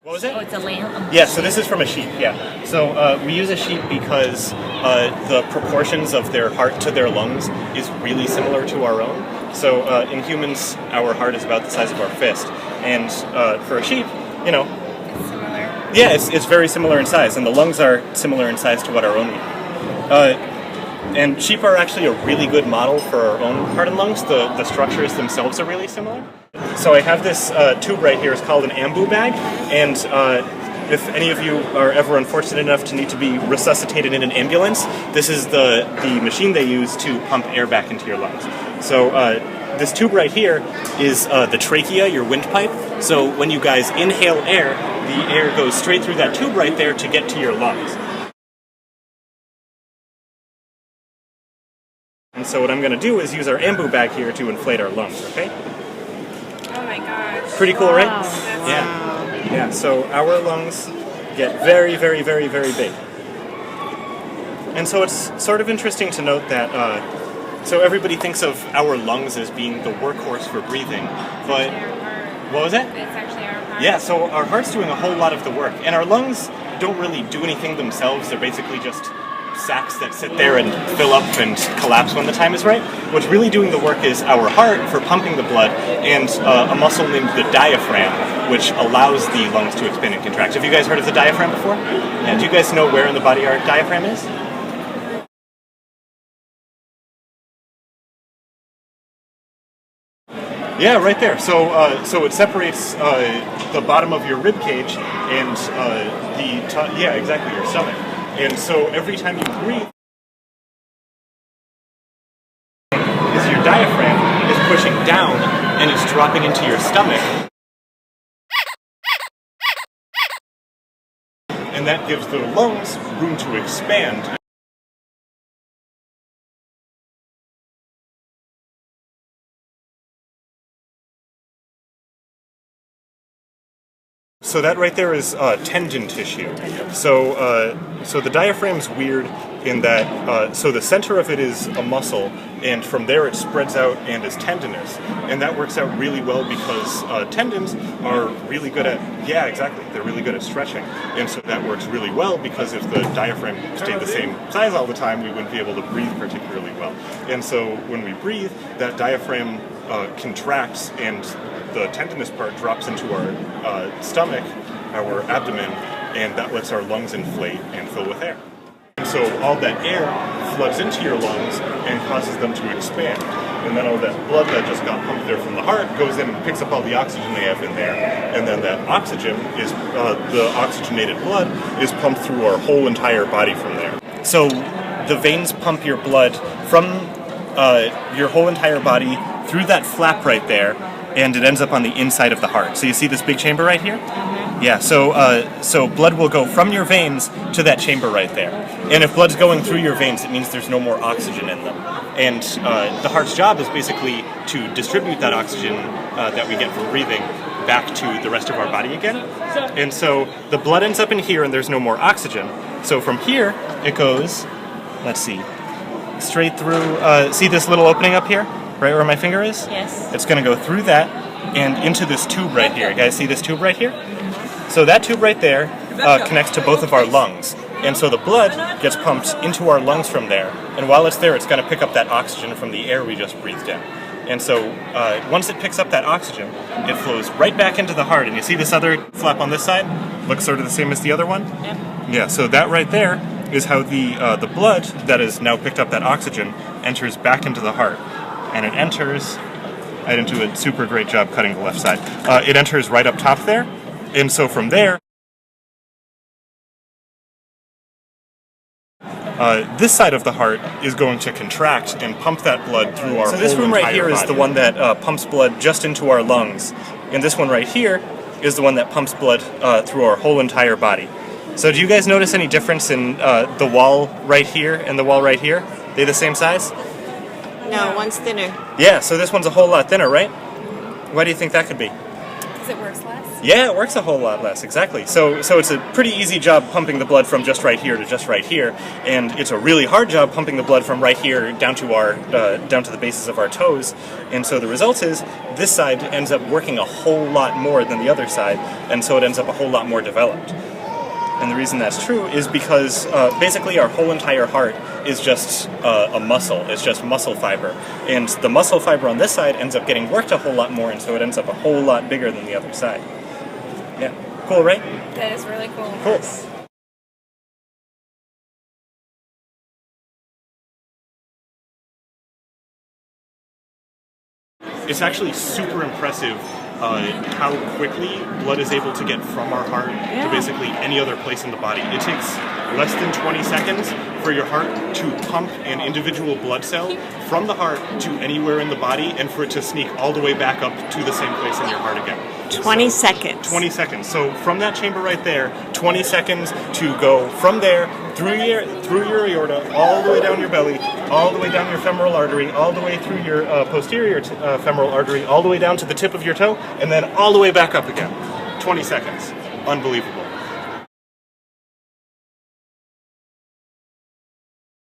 What was it? Oh, it's a lamb? Yeah, so this is from a sheep, yeah. So we use a sheep because the proportions of their heart to their lungs is really similar to our own. So in humans, our heart is about the size of our fist. And for a sheep, you know... It's similar. Yeah, it's very similar in size, and the lungs are similar in size to what our own would be. And sheep are actually a really good model for our own heart and lungs. The structures themselves are really similar. So I have this tube right here. It's called an ambu bag, and if any of you are ever unfortunate enough to need to be resuscitated in an ambulance, this is the machine they use to pump air back into your lungs. So this tube right here is the trachea, your windpipe. So when you guys inhale air, the air goes straight through that tube right there to get to your lungs. And so what I'm going to do is use our ambu bag here to inflate our lungs, okay? Oh my gosh. Pretty cool, right? Wow. Yeah. Yeah, so our lungs get very, very, very, very big. And so it's sort of interesting to note that, so everybody thinks of our lungs as being the workhorse for breathing, but... What was it? It's actually our heart. Yeah, so our heart's doing a whole lot of the work, and our lungs don't really do anything themselves. They're basically just sacs that sit there and fill up and collapse when the time is right. What's really doing the work is our heart for pumping the blood, and a muscle named the diaphragm, which allows the lungs to expand and contract. Have you guys heard of the diaphragm before? Yeah, do you guys know where in the body our diaphragm is? Yeah, right there. So it separates the bottom of your rib cage and yeah, exactly, your stomach. And so every time you breathe, is your diaphragm is pushing down and it's dropping into your stomach. And that gives the lungs room to expand. So that right there is tendon tissue. So the diaphragm's weird in that, so the center of it is a muscle, and from there it spreads out and is tendinous. And that works out really well because tendons are really good at, yeah, exactly, they're really good at stretching. And so that works really well because if the diaphragm stayed the same size all the time, we wouldn't be able to breathe particularly well. And so when we breathe, that diaphragm contracts and the tendinous part drops into our stomach, our abdomen, and that lets our lungs inflate and fill with air. And so all that air floods into your lungs and causes them to expand. And then all that blood that just got pumped there from the heart goes in and picks up all the oxygen they have in there. And then that oxygen is, the oxygenated blood is pumped through our whole entire body from there. So the veins pump your blood from your whole entire body through that flap right there, and it ends up on the inside of the heart. So you see this big chamber right here? Mm-hmm. Yeah, so blood will go from your veins to that chamber right there. And if blood's going through your veins, it means there's no more oxygen in them. And the heart's job is basically to distribute that oxygen that we get from breathing back to the rest of our body again. And so the blood ends up in here and there's no more oxygen. So from here, it goes, let's see, straight through, see this little opening up here? Right where my finger is? Yes. It's going to go through that and into this tube right here. You guys see this tube right here? So that tube right there connects to both of our lungs. And so the blood gets pumped into our lungs from there. And while it's there, it's going to pick up that oxygen from the air we just breathed in. And so once it picks up that oxygen, it flows right back into the heart. And you see this other flap on this side? Looks sort of the same as the other one? Yep. Yeah, so that right there is how the blood that has now picked up that oxygen enters back into the heart. And it enters, I didn't do a super great job cutting the left side. It enters right up top there, and so from there, this side of the heart is going to contract and pump that blood through our whole entire body. So this room right here is the one that pumps blood just into our lungs, and this one right here is the one that pumps blood through our whole entire body. So do you guys notice any difference in the wall right here and the wall right here? Are they the same size? No, one's thinner. Yeah, so this one's a whole lot thinner, right? Why do you think that could be? Because it works less? Yeah, it works a whole lot less, exactly. So it's a pretty easy job pumping the blood from just right here to just right here, and it's a really hard job pumping the blood from right here down to the bases of our toes. And so the result is this side ends up working a whole lot more than the other side, and so it ends up a whole lot more developed. And the reason that's true is because basically our whole entire heart is just a muscle. It's just muscle fiber. And the muscle fiber on this side ends up getting worked a whole lot more, and so it ends up a whole lot bigger than the other side. Yeah. Cool, right? That is really cool. Cool. It's actually super impressive how quickly blood is able to get from our heart to basically any other place in the body. It takes less than 20 seconds for your heart to pump an individual blood cell from the heart to anywhere in the body, and for it to sneak all the way back up to the same place in your heart again. 20 seconds. 20 seconds. So from that chamber right there, 20 seconds to go from there through your aorta, all the way down your belly, all the way down your femoral artery, all the way through your posterior femoral artery, all the way down to the tip of your toe, and then all the way back up again. 20 seconds. Unbelievable.